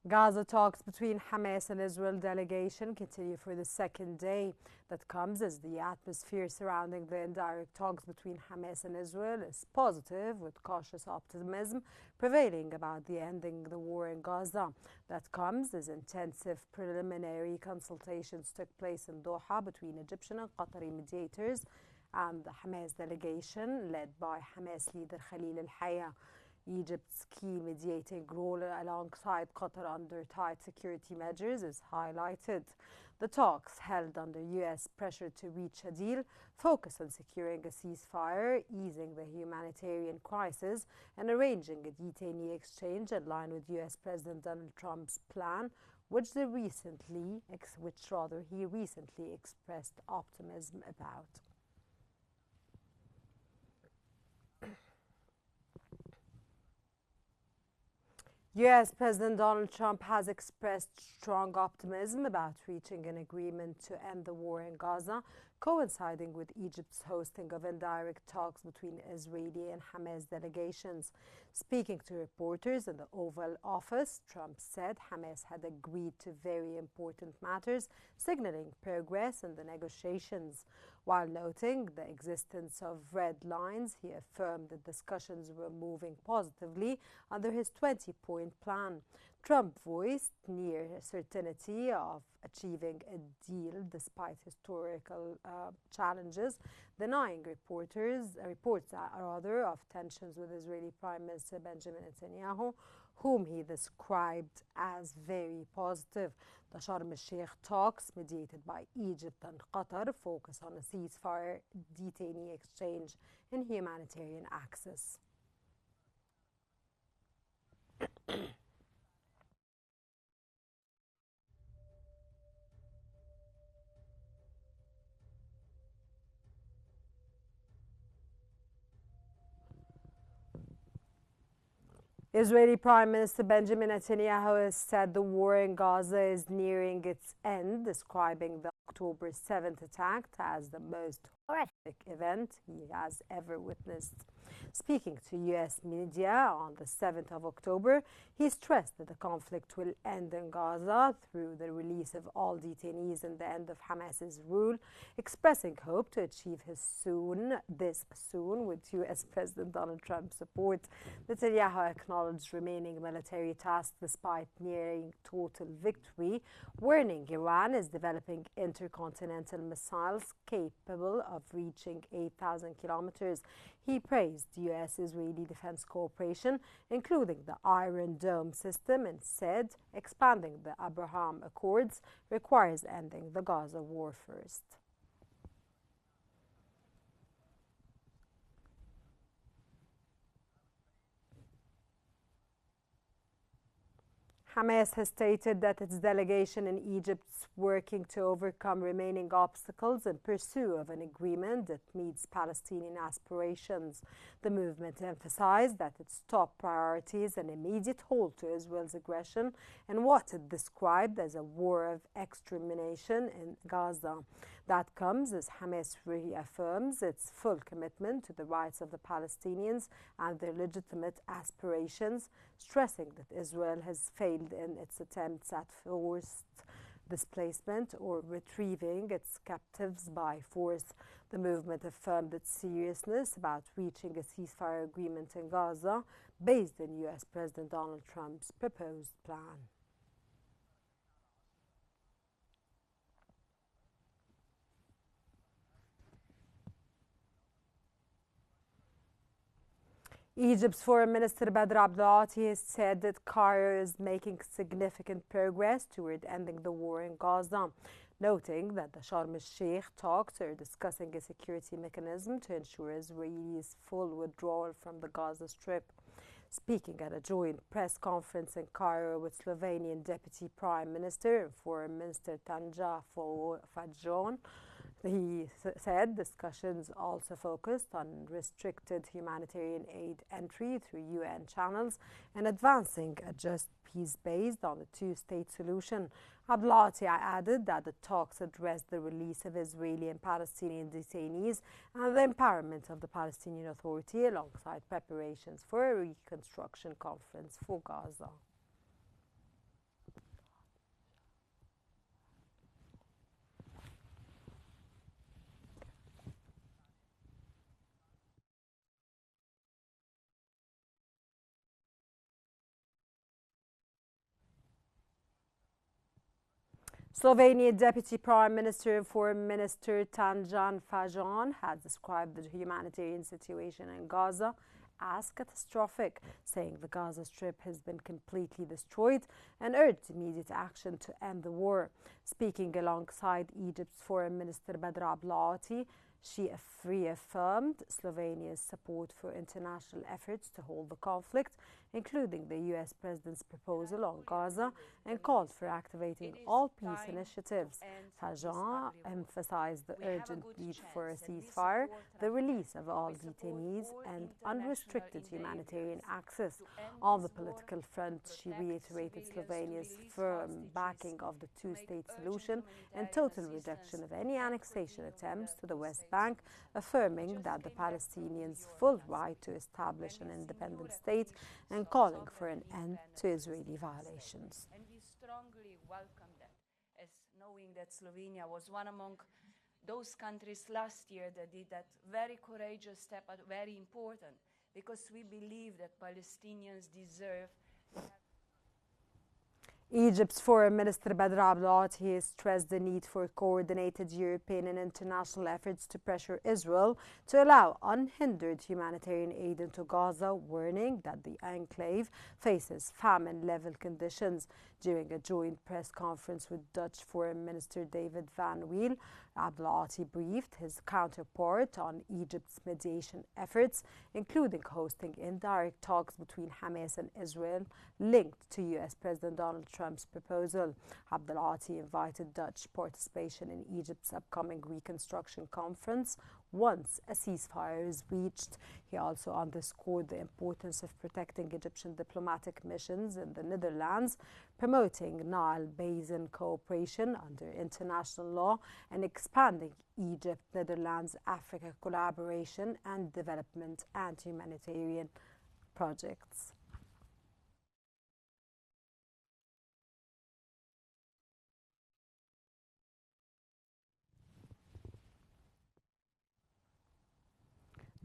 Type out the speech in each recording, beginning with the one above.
Gaza talks between Hamas and Israel delegation continue for the second day. That comes as the atmosphere surrounding the indirect talks between Hamas and Israel is positive, with cautious optimism prevailing about the ending the war in Gaza. That comes as intensive preliminary consultations took place in Doha between Egyptian and Qatari mediators and the Hamas delegation led by Hamas leader Khalil al-Hayya. Egypt's key mediating role alongside Qatar under tight security measures is highlighted. The talks, held under U.S. pressure to reach a deal, focus on securing a ceasefire, easing the humanitarian crisis, and arranging a detainee exchange in line with U.S. President Donald Trump's plan, which he recently expressed optimism about. U.S. President Donald Trump has expressed strong optimism about reaching an agreement to end the war in Gaza, coinciding with Egypt's hosting of indirect talks between Israeli and Hamas delegations. Speaking to reporters in the Oval Office, Trump said Hamas had agreed to very important matters, signaling progress in the negotiations. While noting the existence of red lines, he affirmed that discussions were moving positively under his 20-point plan. Trump voiced near certainty of achieving a deal despite historical challenges, denying reports of tensions with Israeli Prime Minister Benjamin Netanyahu, whom he described as very positive. The Sharm El-Sheikh talks, mediated by Egypt and Qatar, focus on a ceasefire, detainee exchange, and humanitarian access. Israeli Prime Minister Benjamin Netanyahu has said the war in Gaza is nearing its end, describing the October 7th attack as the most horrific event he has ever witnessed. Speaking to U.S. media on the 7th of October, he stressed that the conflict will end in Gaza through the release of all detainees and the end of Hamas's rule, expressing hope to achieve this soon with U.S. President Donald Trump's support. Netanyahu acknowledged remaining military tasks despite nearing total victory, warning Iran is developing intercontinental missiles capable of reaching 8,000 kilometers. He praised U.S.-Israeli defense cooperation, including the Iron Dome system, and said expanding the Abraham Accords requires ending the Gaza war first. Hamas has stated that its delegation in Egypt is working to overcome remaining obstacles in pursuit of an agreement that meets Palestinian aspirations. The movement emphasized that its top priority is an immediate halt to Israel's aggression and what it described as a war of extermination in Gaza. That comes as Hamas reaffirms its full commitment to the rights of the Palestinians and their legitimate aspirations, stressing that Israel has failed in its attempts at forced displacement or retrieving its captives by force. The movement affirmed its seriousness about reaching a ceasefire agreement in Gaza based on U.S. President Donald Trump's proposed plan. Egypt's Foreign Minister Badr Abdulati has said that Cairo is making significant progress toward ending the war in Gaza, noting that the Sharm El-Sheikh talks are discussing a security mechanism to ensure Israel's full withdrawal from the Gaza Strip. Speaking at a joint press conference in Cairo with Slovenian Deputy Prime Minister and Foreign Minister Tanja Fajon, he said discussions also focused on restricted humanitarian aid entry through UN channels and advancing a just peace based on the two-state solution. Abdulati added that the talks addressed the release of Israeli and Palestinian detainees and the empowerment of the Palestinian Authority alongside preparations for a reconstruction conference for Gaza. Slovenia Deputy Prime Minister and Foreign Minister Tanjan Fajon has described the humanitarian situation in Gaza as catastrophic, saying the Gaza Strip has been completely destroyed and urged immediate action to end the war. Speaking alongside Egypt's Foreign Minister Badr Abdulati, she reaffirmed Slovenia's support for international efforts to hold the conflict, including the US President's proposal on Gaza, and called for activating all peace initiatives. Fajon emphasized the urgent need for a ceasefire, the release of all detainees, and unrestricted humanitarian access. On the political front, she reiterated Slovenia's firm backing of the two-state solution and total rejection of any annexation attempts to the West Bank, affirming that the Palestinians' full right to establish an independent state and calling for an end to Israeli violations. And we strongly welcome that, as knowing that Slovenia was one among those countries last year that did that very courageous step, but very important, because we believe that Palestinians deserve. Egypt's Foreign Minister Badr Abdulati has stressed the need for coordinated European and international efforts to pressure Israel to allow unhindered humanitarian aid into Gaza, warning that the enclave faces famine-level conditions. During a joint press conference with Dutch Foreign Minister David Van Wiel, Abdulati briefed his counterpart on Egypt's mediation efforts, including hosting indirect talks between Hamas and Israel linked to US President Donald Trump's proposal. Abdulati invited Dutch participation in Egypt's upcoming reconstruction conference once a ceasefire is reached. He also underscored the importance of protecting Egyptian diplomatic missions in the Netherlands, promoting Nile Basin cooperation under international law, and expanding Egypt-Netherlands-Africa collaboration and development and humanitarian projects.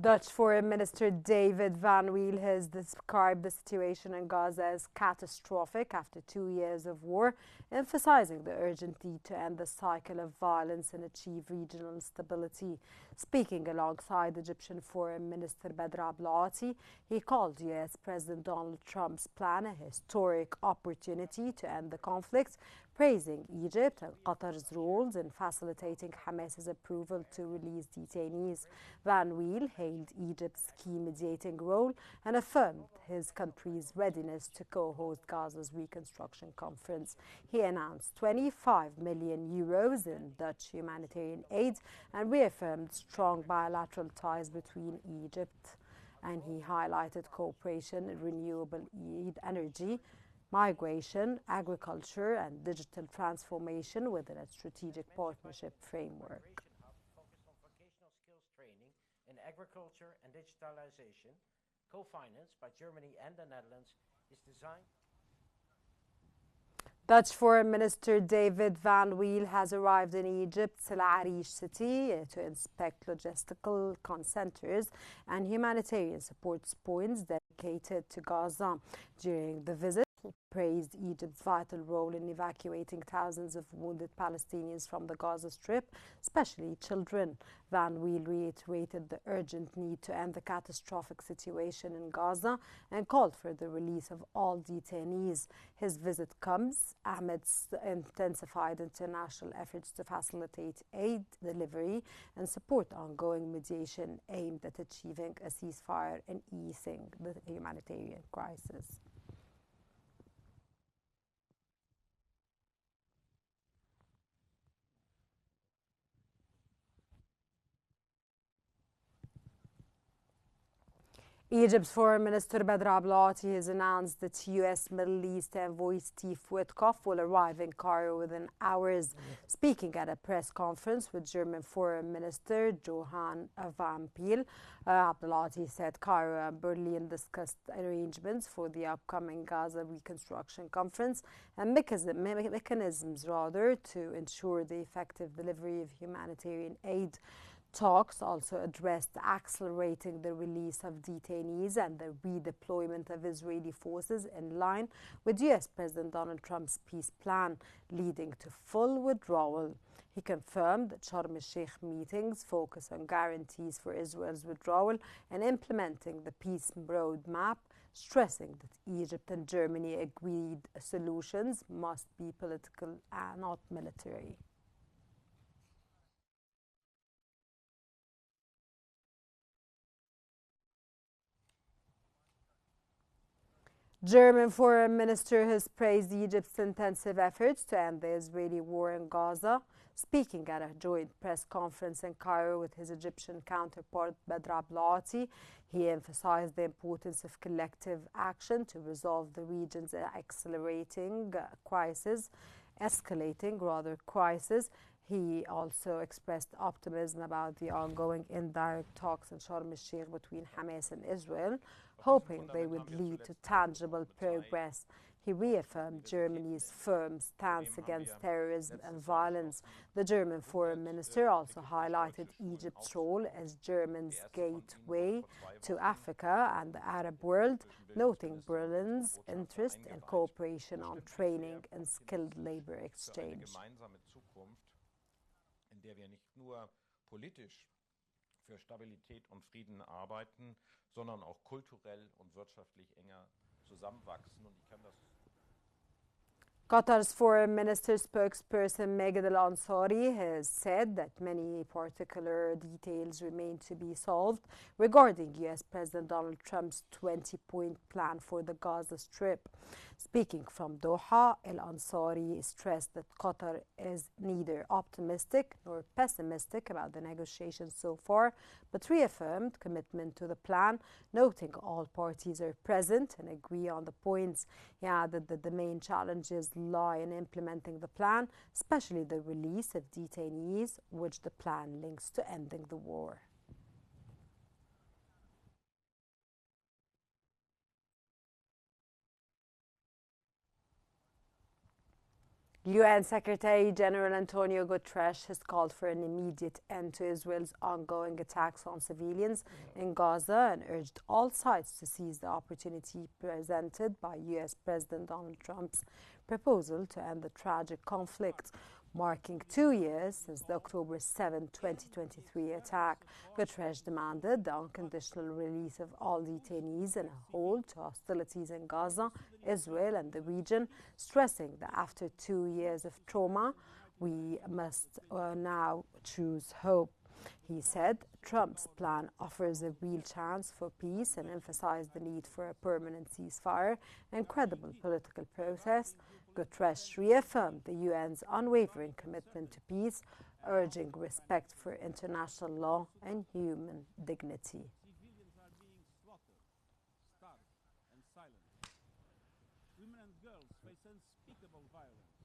Dutch Foreign Minister David Van Wiel has described the situation in Gaza as catastrophic after 2 years of war, emphasizing the urgent need to end the cycle of violence and achieve regional stability. Speaking alongside Egyptian Foreign Minister Badr Abdulati, he called US President Donald Trump's plan a historic opportunity to end the conflict, praising Egypt and Qatar's roles in facilitating Hamas's approval to release detainees. Van Wiel hailed Egypt's key mediating role and affirmed his country's readiness to co-host Gaza's reconstruction conference. He announced 25 million euros in Dutch humanitarian aid and reaffirmed strong bilateral ties between Egypt. And he highlighted cooperation in renewable energy, migration, agriculture, and digital transformation within a strategic partnership framework. Focused on vocational skills training in agriculture and digitalization, co-financed by Germany and the Netherlands, is designed. Dutch Foreign Minister David Van Wiel has arrived in Egypt's El Arish city to inspect logistical centers and humanitarian support points dedicated to Gaza. During the visit, he praised Egypt's vital role in evacuating thousands of wounded Palestinians from the Gaza Strip, especially children. Van Wiel reiterated the urgent need to end the catastrophic situation in Gaza and called for the release of all detainees. His visit comes amidst intensified international efforts to facilitate aid delivery and support ongoing mediation aimed at achieving a ceasefire and easing the humanitarian crisis. Egypt's Foreign Minister Badr Abdulati has announced that U.S. Middle East envoy Steve Witkoff will arrive in Cairo within hours. Speaking at a press conference with German Foreign Minister Johann van Peel, Abdulati said Cairo and Berlin discussed arrangements for the upcoming Gaza reconstruction conference and mechanisms to ensure the effective delivery of humanitarian aid. Talks also addressed accelerating the release of detainees and the redeployment of Israeli forces in line with US President Donald Trump's peace plan, leading to full withdrawal. He confirmed that Sharm El-Sheikh meetings focus on guarantees for Israel's withdrawal and implementing the peace roadmap, stressing that Egypt and Germany agreed solutions must be political and not military. German Foreign Minister has praised Egypt's intensive efforts to end the Israeli war in Gaza. Speaking at a joint press conference in Cairo with his Egyptian counterpart Badr Abdulati, he emphasized the importance of collective action to resolve the region's escalating crisis. He also expressed optimism about the ongoing indirect talks in Sharm El-Sheikh between Hamas and Israel, hoping they would lead to tangible progress. He reaffirmed Germany's firm stance against terrorism and violence. The German foreign minister also highlighted Egypt's role as Germany's gateway to Africa and the Arab world, noting Berlin's interest in cooperation on training and skilled labor exchange. In der wir nicht nur politisch für Stabilität und Frieden arbeiten, sondern auch kulturell und wirtschaftlich enger zusammenwachsen. Und ich kann das Qatar's foreign minister spokesperson Meghed Al-Ansari has said that many particular details remain to be solved regarding US President Donald Trump's 20-point plan for the Gaza Strip. Speaking from Doha, Al-Ansari stressed that Qatar is neither optimistic nor pessimistic about the negotiations so far, but reaffirmed commitment to the plan, noting all parties are present and agree on the points. He added that the main challenges lie in implementing the plan, especially the release of detainees, which the plan links to ending the war. UN Secretary General Antonio Guterres has called for an immediate end to Israel's ongoing attacks on civilians in Gaza and urged all sides to seize the opportunity presented by US President Donald Trump's proposal to end the tragic conflict. Marking 2 years since the October 7, 2023 attack, Guterres demanded the unconditional release of all detainees and a halt to hostilities in Gaza, Israel and the region, stressing that after 2 years of trauma, we must now choose hope. He said Trump's plan offers a real chance for peace and emphasized the need for a permanent ceasefire and credible political process. Guterres reaffirmed the UN's unwavering commitment to peace, urging respect for international law and human dignity. Civilians are being slaughtered, starved, and silenced. Women and girls face unspeakable violence.